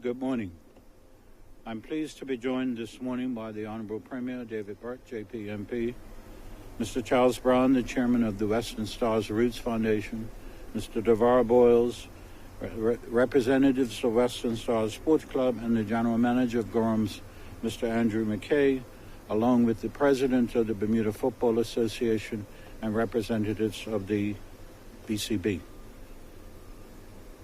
Good morning. I'm pleased to be joined this morning by the Honourable Premier David Burt, JP MP, Mr. Charles Brown, the Chairman of the Western Stars Roots Foundation, Mr. Devar Boyles, representatives of Western Stars Sports Club, and the General Manager of Gorham's, Mr. Andrew McKay, along with the President of the Bermuda Football Association and representatives of the BCB.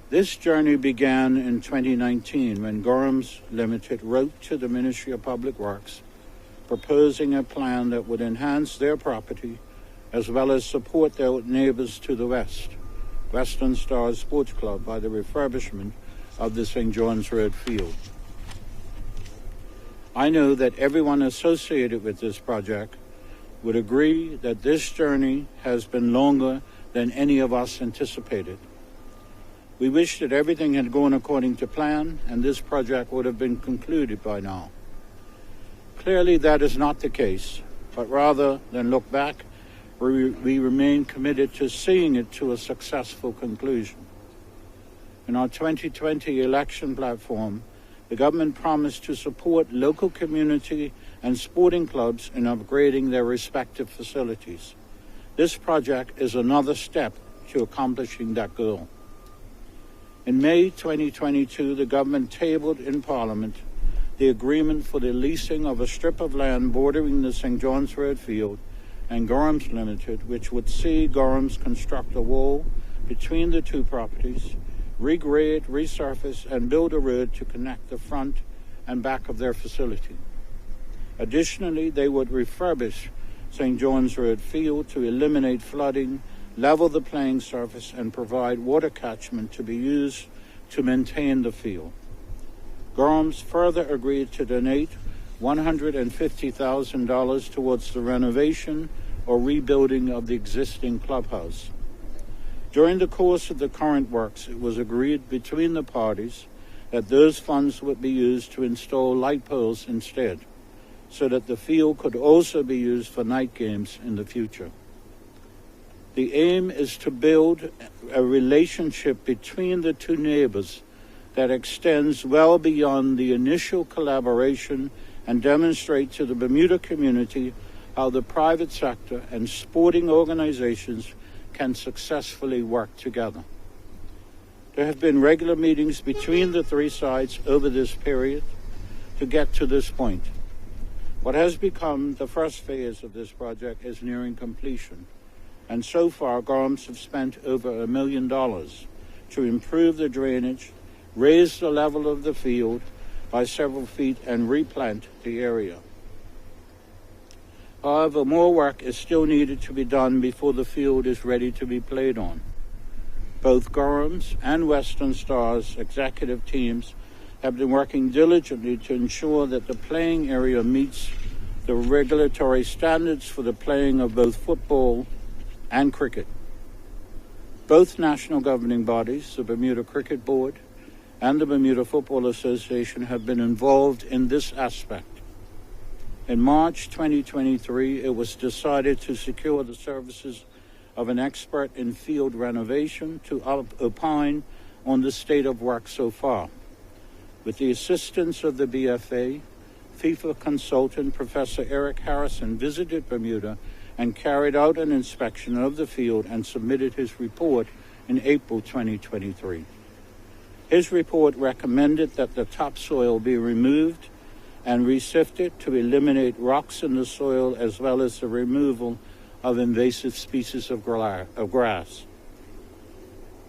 This journey began in 2019 when Gorham's Limited wrote to the Ministry of Public Works proposing a plan that would enhance their property as well as support their neighbours to the west, Western Stars Sports Club, by the refurbishment of the St. John's Road field. I know that everyone associated with this project would agree that this journey has been longer than any of us anticipated. We wish that everything had gone according to plan and this project would have been concluded by now. Clearly that is not the case, but rather than look back, we remain committed to seeing it to a successful conclusion. In our 2020 election platform, the government promised to support local community and sporting clubs in upgrading their respective facilities. This project is another step to accomplishing that goal. In May 2022, the government tabled in Parliament the agreement for the leasing of a strip of land bordering the St. John's Road field and Gorham's Limited, which would see Gorham's construct a wall between the two properties, regrade, resurface, and build a road to connect the front and back of their facility. Additionally, they would refurbish St. John's Road field to eliminate flooding, level the playing surface, and provide water catchment to be used to maintain the field. Gorham's further agreed to donate $150,000 towards the renovation or rebuilding of the existing clubhouse. During the course of the current works, it was agreed between the parties that those funds would be used to install light poles instead, so that the field could also be used for night games in the future. The aim is to build a relationship between the two neighbors that extends well beyond the initial collaboration and demonstrate to the Bermuda community how the private sector and sporting organizations can successfully work together. There have been regular meetings between the three sides over this period to get to this point. What has become the first phase of this project is nearing completion. And so far, Gorham's have spent over $1 million to improve the drainage, raise the level of the field by several feet, and replant the area. However, more work is still needed to be done before the field is ready to be played on. Both Gorham's and Western Stars executive teams have been working diligently to ensure that the playing area meets the regulatory standards for the playing of both football and cricket. Both national governing bodies, the Bermuda Cricket Board and the Bermuda Football Association, have been involved in this aspect. In March 2023, it was decided to secure the services of an expert in field renovation to opine on the state of work so far. With the assistance of the BFA, FIFA consultant Professor Eric Harrison visited Bermuda and carried out an inspection of the field and submitted his report in April 2023. His report recommended that the topsoil be removed and resifted to eliminate rocks in the soil, as well as the removal of invasive species of grass.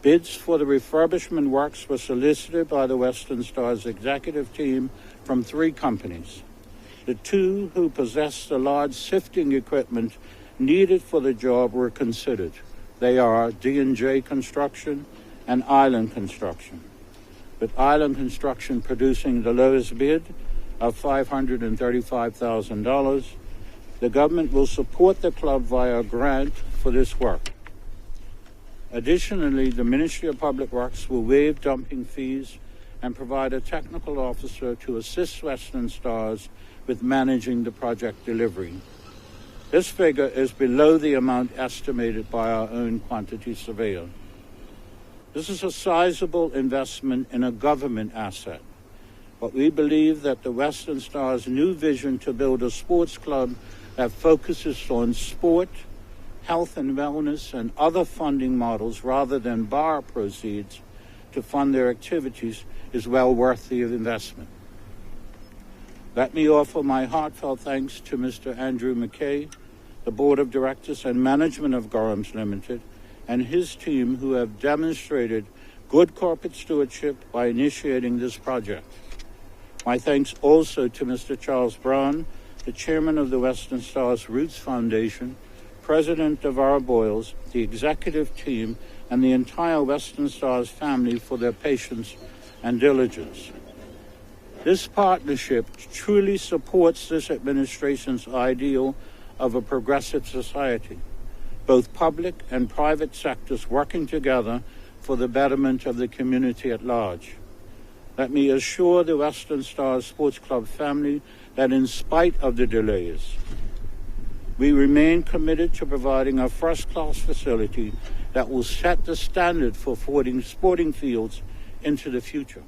Bids for the refurbishment works were solicited by the Western Stars executive team from 3 companies. The 2 who possessed the large sifting equipment needed for the job were considered. They are D&J Construction and Island Construction, with Island Construction producing the lowest bid of $535,000. The government will support the club via a grant for this work. Additionally, the Ministry of Public Works will waive dumping fees and provide a technical officer to assist Western Stars with managing the project delivery. This figure is below the amount estimated by our own quantity surveyor. This is a sizable investment in a government asset, but we believe that the Western Star's new vision to build a sports club that focuses on sport, health and wellness, and other funding models rather than borrow proceeds to fund their activities is well worth the investment. Let me offer my heartfelt thanks to Mr. Andrew McKay, the Board of Directors and Management of Gorham's Limited, and his team who have demonstrated good corporate stewardship by initiating this project. My thanks also to Mr. Charles Brown, the Chairman of the Western Stars Roots Foundation, President of our Boyles, the executive team, and the entire Western Stars family for their patience and diligence. This partnership truly supports this administration's ideal of a progressive society, both public and private sectors working together for the betterment of the community at large. Let me assure the Western Stars Sports Club family that in spite of the delays, we remain committed to providing a first-class facility that will set the standard for sporting fields into the future.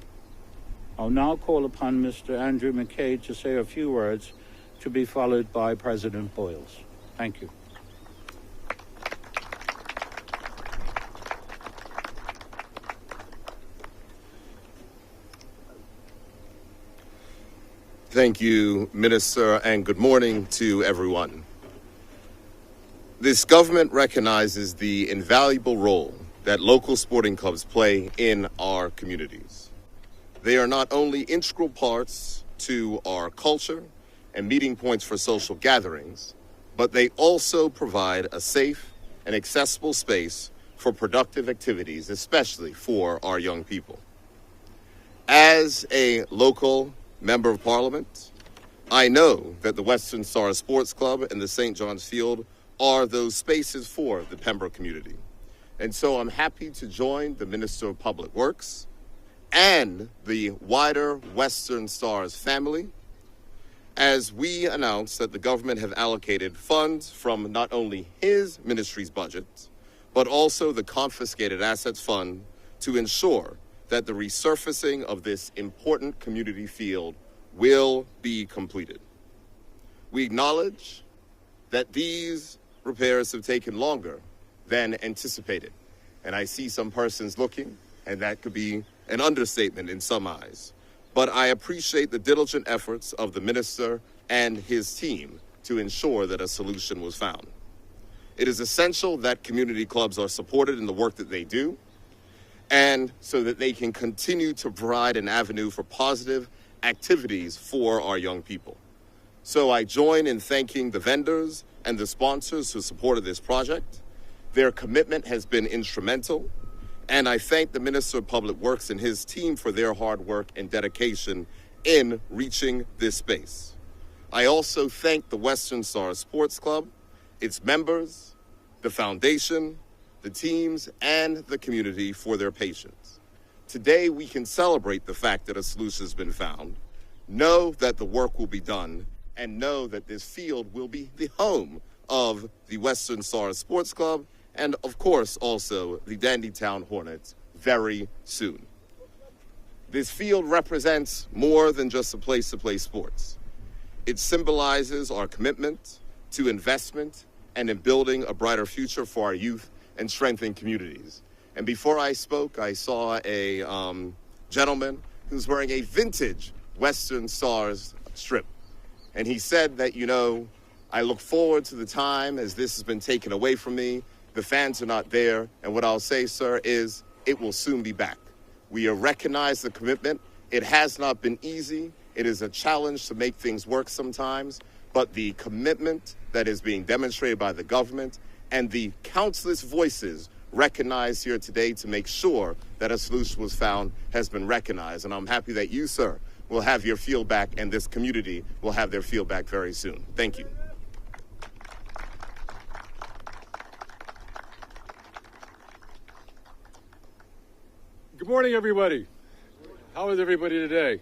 I'll now call upon Mr. Andrew McKay to say a few words, to be followed by President Boyles. Thank you. Thank you, Minister, and good morning to everyone. This government recognizes the invaluable role that local sporting clubs play in our communities. They are not only integral parts to our culture and meeting points for social gatherings, but they also provide a safe and accessible space for productive activities, especially for our young people. As a local Member of Parliament, I know that the Western Star Sports Club and the St. John's Field are those spaces for the Pembroke community. And so I'm happy to join the Minister of Public Works and the wider Western Stars family as we announce that the government have allocated funds from not only his ministry's budget, but also the Confiscated Assets Fund to ensure that the resurfacing of this important community field will be completed. We acknowledge that these repairs have taken longer than anticipated, and I see some persons looking, and that could be an understatement in some eyes. But I appreciate the diligent efforts of the minister and his team to ensure that a solution was found. It is essential that community clubs are supported in the work that they do, and so that they can continue to provide an avenue for positive activities for our young people. So I join in thanking the vendors and the sponsors who supported this project. Their commitment has been instrumental, and I thank the Minister of Public Works and his team for their hard work and dedication in reaching this space. I also thank the Western Star Sports Club, its members, the foundation, the teams, and the community for their patience. Today, we can celebrate the fact that a solution has been found, know that the work will be done, and know that this field will be the home of the Western Star Sports Club and, of course, also the Dandytown Hornets very soon. This field represents more than just a place to play sports. It symbolizes our commitment to investment and in building a brighter future for our youth and strengthen communities. And before I spoke, I saw a gentleman who's wearing a vintage Western Stars strip. And he said that, I look forward to the time as this has been taken away from me. The fans are not there. And what I'll say, sir, is it will soon be back. We recognize the commitment. It has not been easy. It is a challenge to make things work sometimes. But the commitment that is being demonstrated by the government and the countless voices recognized here today to make sure that a solution was found has been recognized. And I'm happy that you, sir, will have your field back and this community will have their field back very soon. Thank you. Good morning, everybody. How is everybody today?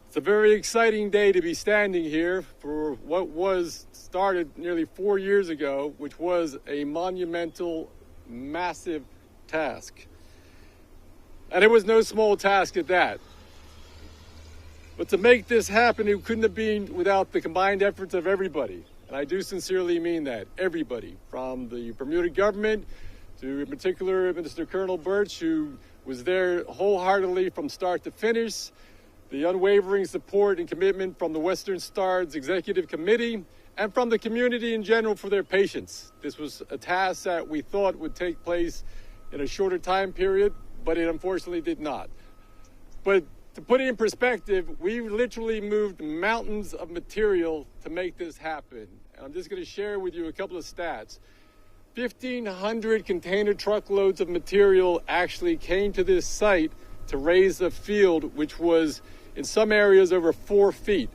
It's a very exciting day to be standing here for what was started nearly 4 years ago, which was a monumental, massive task. And it was no small task at that. But to make this happen, it couldn't have been without the combined efforts of everybody. And I do sincerely mean that, everybody, from the Bermuda government to, in particular, Minister Colonel Burt, who was there wholeheartedly from start to finish, the unwavering support and commitment from the Western Stars Executive Committee, and from the community in general for their patience. This was a task that we thought would take place in a shorter time period, but it unfortunately did not. But to put it in perspective, we literally moved mountains of material to make this happen. And I'm just going to share with you a couple of stats. 1,500 container truckloads of material actually came to this site to raise the field, which was in some areas over 4 feet.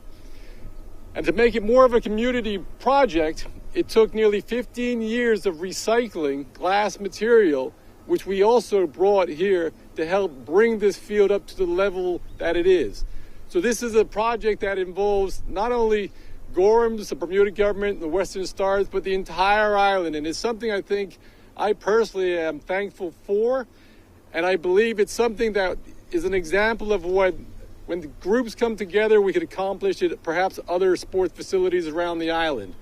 And to make it more of a community project, it took nearly 15 years of recycling glass material, which we also brought here to help bring this field up to the level that it is. So this is a project that involves not only Gorham's, the Bermuda government, the Western Stars, but the entire island. And it's something I think I personally am thankful for. And I believe it's something that is an example of what, when the groups come together, we could accomplish it at perhaps other sports facilities around the island.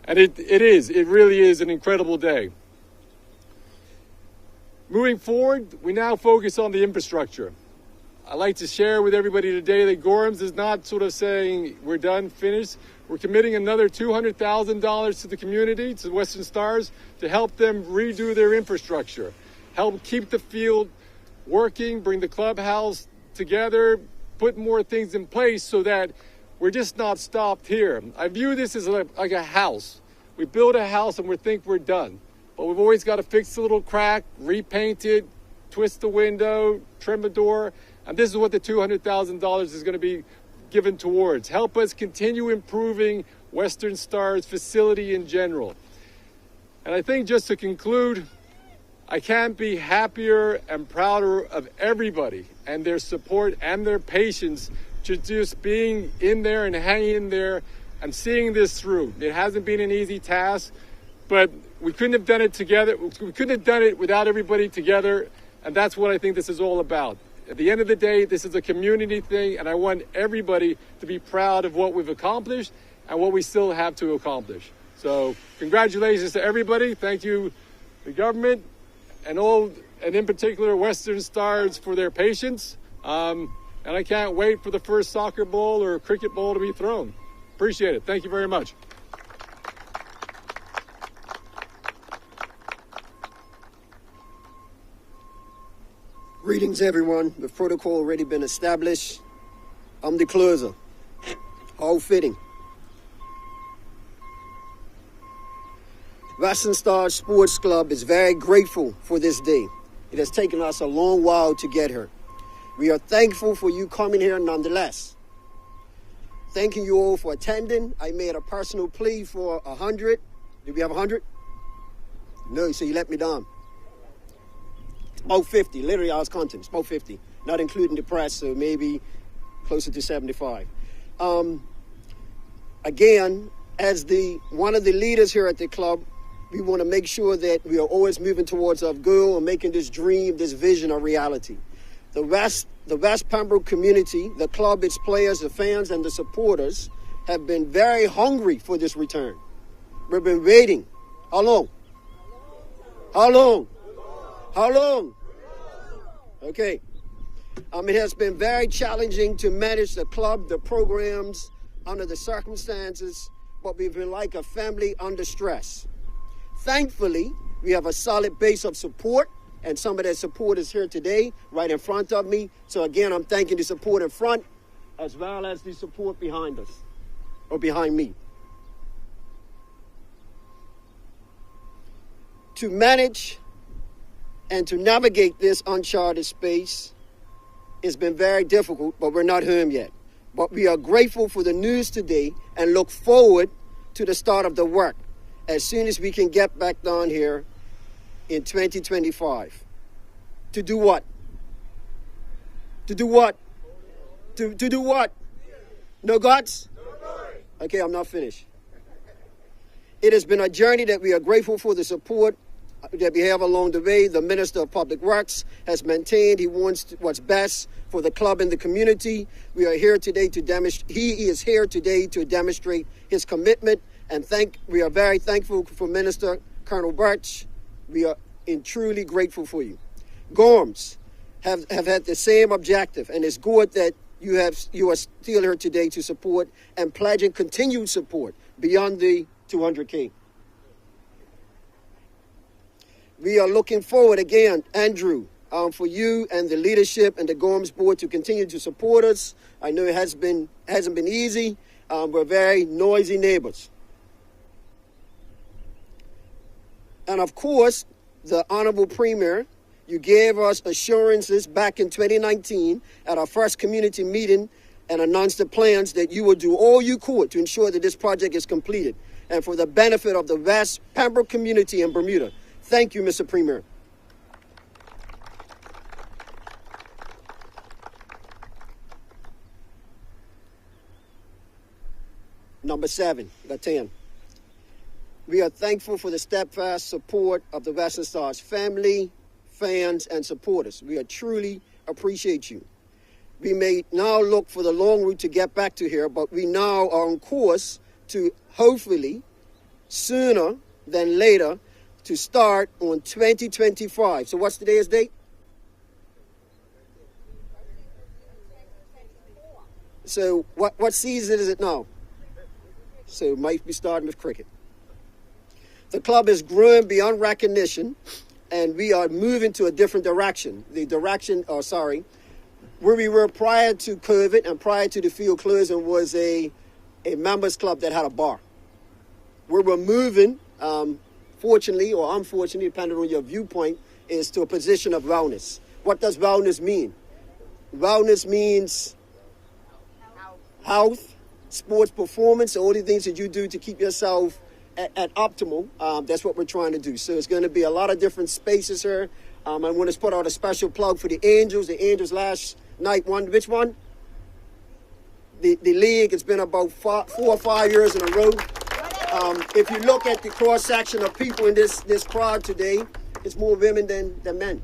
And it really is an incredible day. Moving forward, we now focus on the infrastructure. I'd like to share with everybody today that Gorham's is not sort of saying we're done, finished. We're committing another $200,000 to the community, to the Western Stars, to help them redo their infrastructure, help keep the field working, bring the clubhouse together, put more things in place so that we're just not stopped here. I view this as like a house. We build a house and we think we're done. But we've always got to fix the little crack, repaint it, twist the window, trim a door. And this is what the $200,000 is going to be given towards. Help us continue improving Western Stars facility in general. And I think just to conclude, I can't be happier and prouder of everybody and their support and their patience to just being in there and hanging in there and seeing this through. It hasn't been an easy task, but we couldn't have done it together. We couldn't have done it without everybody together, and that's what I think this is all about. At the end of the day, this is a community thing, and I want everybody to be proud of what we've accomplished and what we still have to accomplish. So congratulations to everybody. Thank you, the government, and in particular Western Stars for their patience. And I can't wait for the first soccer ball or cricket ball to be thrown. Appreciate it. Thank you very much. Greetings, everyone. The protocol already been established. I'm the closer. How fitting. Western Stars Sports Club is very grateful for this day. It has taken us a long while to get here. We are thankful for you coming here nonetheless. Thanking you all for attending. I made a personal plea for 100. Did we have 100? No, so you let me down. About 50. Literally, I was counting. It's about 50. Not including the press, so maybe closer to 75. Again, as one of the leaders here at the club, we want to make sure that we are always moving towards our goal and making this dream, this vision a reality. The West Pembroke community, the club, its players, the fans, and the supporters have been very hungry for this return. We've been waiting. How long? How long? How long? Okay. It has been very challenging to manage the club, the programs, under the circumstances, but we've been like a family under stress. Thankfully, we have a solid base of support, and some of that support is here today, right in front of me. So again, I'm thanking the support in front, as well as the support behind us, or behind me. To manage and to navigate this uncharted space, it's been very difficult, but we're not home yet. But we are grateful for the news today and look forward to the start of the work as soon as we can get back down here in 2025. To do what? To do what? To do what? No guts? Okay, I'm not finished. It has been a journey that we are grateful for the support that we have along the way. The Minister of Public Works has maintained he wants what's best for the club and the community. We are here today to demonstrate. He is here today to demonstrate his commitment, and we are very thankful for Minister Colonel Burt. We are truly grateful for you. Gorms have had the same objective, and it's good that you are still here today to support and pledging continued support beyond the 200K. We are looking forward again, Andrew, for you and the leadership and the Gorms board to continue to support us. I know it hasn't been easy. We're very noisy neighbors. And of course, the Honorable Premier, you gave us assurances back in 2019 at our first community meeting and announced the plans that you would do all you could to ensure that this project is completed and for the benefit of the West Pembroke community in Bermuda. Thank you, Mr. Premier. Number 7, got 10. We are thankful for the steadfast support of the Western Stars family, fans, and supporters. We truly appreciate you. We may now look for the long route to get back to here, but we now are on course to hopefully sooner than later to start on 2025. So what's today's date? So what season is it now? So it might be starting with cricket. The club is growing beyond recognition, and we are moving to a different direction. Where we were prior to COVID and prior to the field closing was a members club that had a bar. Where we're moving, fortunately or unfortunately, depending on your viewpoint, is to a position of wellness. What does wellness mean? Wellness means health, sports performance, all the things that you do to keep yourself at optimal. That's what we're trying to do. So it's going to be a lot of different spaces here. I want to put out a special plug for the Angels. The Angels last night won. Which one? The league. It's been about 4 or 5 years in a row. If you look at the cross-section of people in this crowd today, it's more women than men.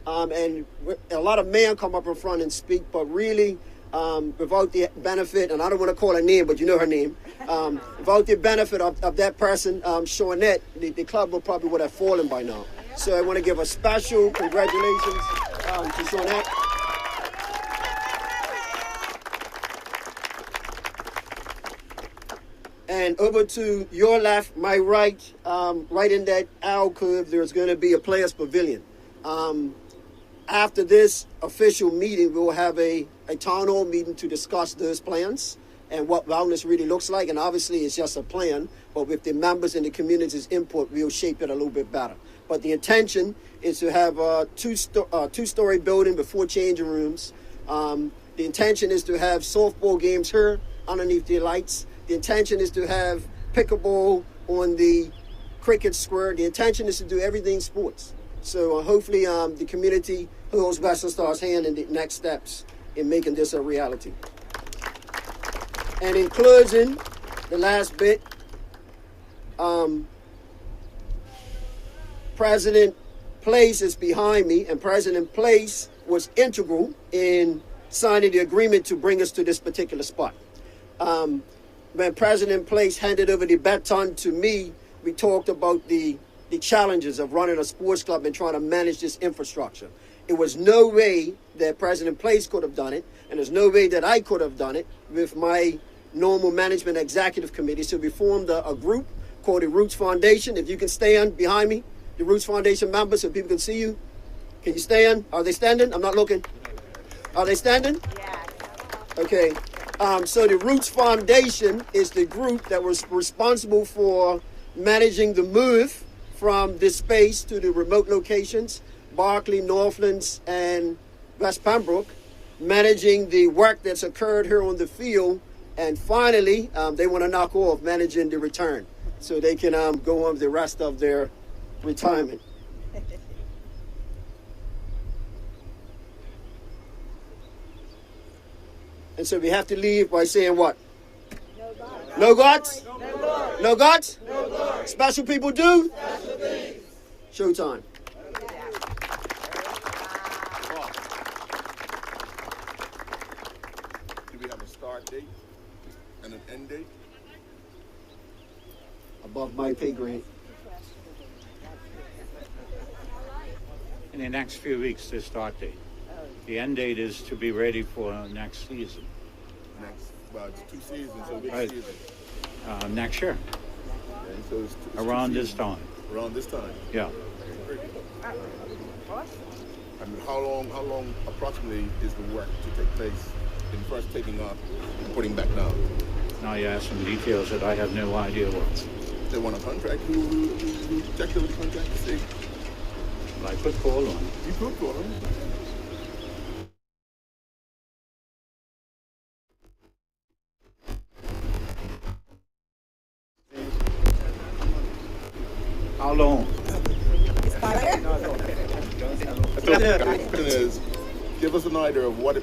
And a lot of men come up in front and speak, but really, without the benefit, and I don't want to call her name, but you know her name, without the benefit of that person, Shawnette, the club would have fallen by now. So I want to give a special congratulations to Shawnette. And over to your left, my right, right in that alcove, there's going to be a players' pavilion. After this official meeting, we'll have a town hall meeting to discuss those plans and what wellness really looks like. And obviously, it's just a plan, but with the members and the community's input, we'll shape it a little bit better. But the intention is to have a two-story building with 4 changing rooms. The intention is to have softball games here underneath the lights. The intention is to have pickleball on the cricket square. The intention is to do everything sports. So hopefully the community holds Western Stars' hand in the next steps in making this a reality. And in closing, the last bit, President Place is behind me, and President Place was integral in signing the agreement to bring us to this particular spot. When President Place handed over the baton to me, we talked about the challenges of running a sports club and trying to manage this infrastructure. It was no way that President Place could have done it, and there's no way that I could have done it with my normal management executive committee. So we formed a group called the Roots Foundation. If you can stand behind me, the Roots Foundation members, so people can see you. Can you stand? Are they standing? I'm not looking. Are they standing? Yes. Okay. So the Roots Foundation is the group that was responsible for managing the move from this space to the remote locations, Berkeley, Northlands, and West Pembroke, managing the work that's occurred here on the field, and finally, they want to knock off managing the return so they can go on with the rest of their retirement. And so we have to leave by saying what? No gods? No gods? No gods? No gods? Special people do? Special things. Showtime. Do we have a start date and an end date? Above my pay grade. In the next few weeks, the start date. The end date is to be ready for next season. Well, it's 2 seasons, so which Right. season? Next year, Okay, so it's around 2 this seasons. time. Around this time. Yeah. And how long approximately is the work to take place in first taking up and putting back down? Now you ask some details that I have no idea what. They want a contract. Who checked over the contract to see? But I could call on. You could call them. How long? The question is, give us an idea of what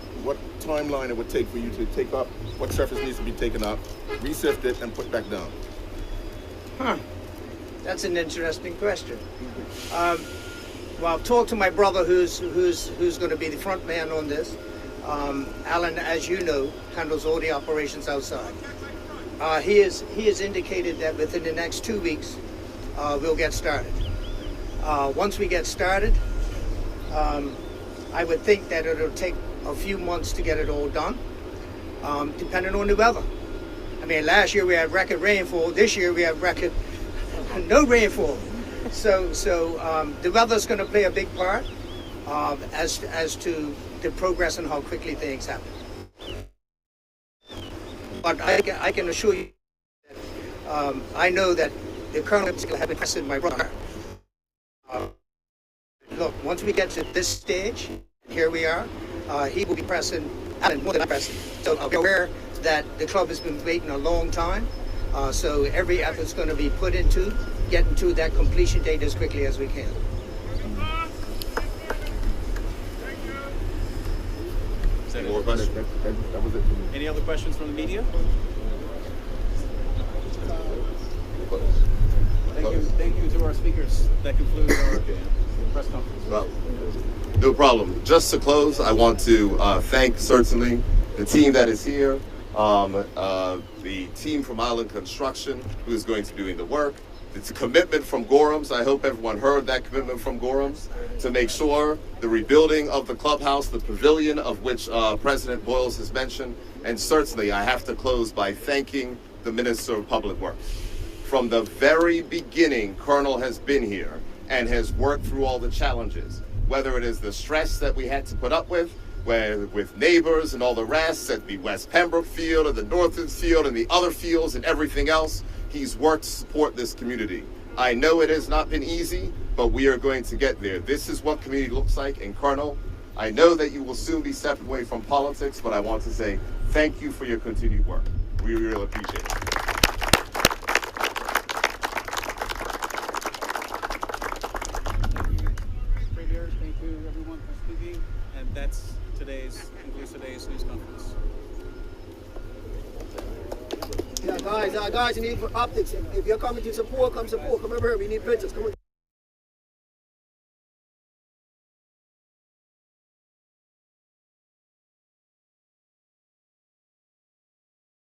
timeline it would take for you to take up, what surface needs to be taken up, resift it, and put back down. That's an interesting question. Well, I've talked to my brother who's going to be the front man on this. Alan, as you know, handles all the operations outside. He has indicated that within the next 2 weeks, we'll get started. Once we get started, I would think that it'll take a few months to get it all done, depending on the weather. I mean, last year we had record rainfall. This year we have record no rainfall. So the weather's going to play a big part as to the progress and how quickly things happen. But I can assure you that I know that the Colonel have been pressing my brother. Look, once we get to this stage, here we are, he will be pressing, Alan more than I'm pressing. So I'll be aware that the club has been waiting a long time. So every effort's going to be put into getting to that completion date as quickly as we can. Any more questions? That was it for me. Any other questions from the media? Thank you to our speakers. That concludes our press conference. Well, no problem. Just to close, I want to thank certainly the team that is here, the team from Island Construction who is going to be doing the work. It's a commitment from Gorham's. I hope everyone heard that commitment from Gorham's to make sure the rebuilding of the clubhouse, the pavilion of which President Boyles has mentioned. And certainly I have to close by thanking the Minister of Public Works. From the very beginning, Colonel has been here and has worked through all the challenges, whether it is the stress that we had to put up with neighbors and all the rest at the West Pembroke field and the Northern field and the other fields and everything else. He's worked to support this community. I know it has not been easy, but we are going to get there. This is what community looks like. And Colonel, I know that you will soon be stepping away from politics, but I want to say thank you for your continued work. We really appreciate it. Thank you, everyone, for speaking. And that's concludes today's news conference. Yeah, guys, you need optics. If you're coming to support, come support. Come over here. We need pictures. Come on.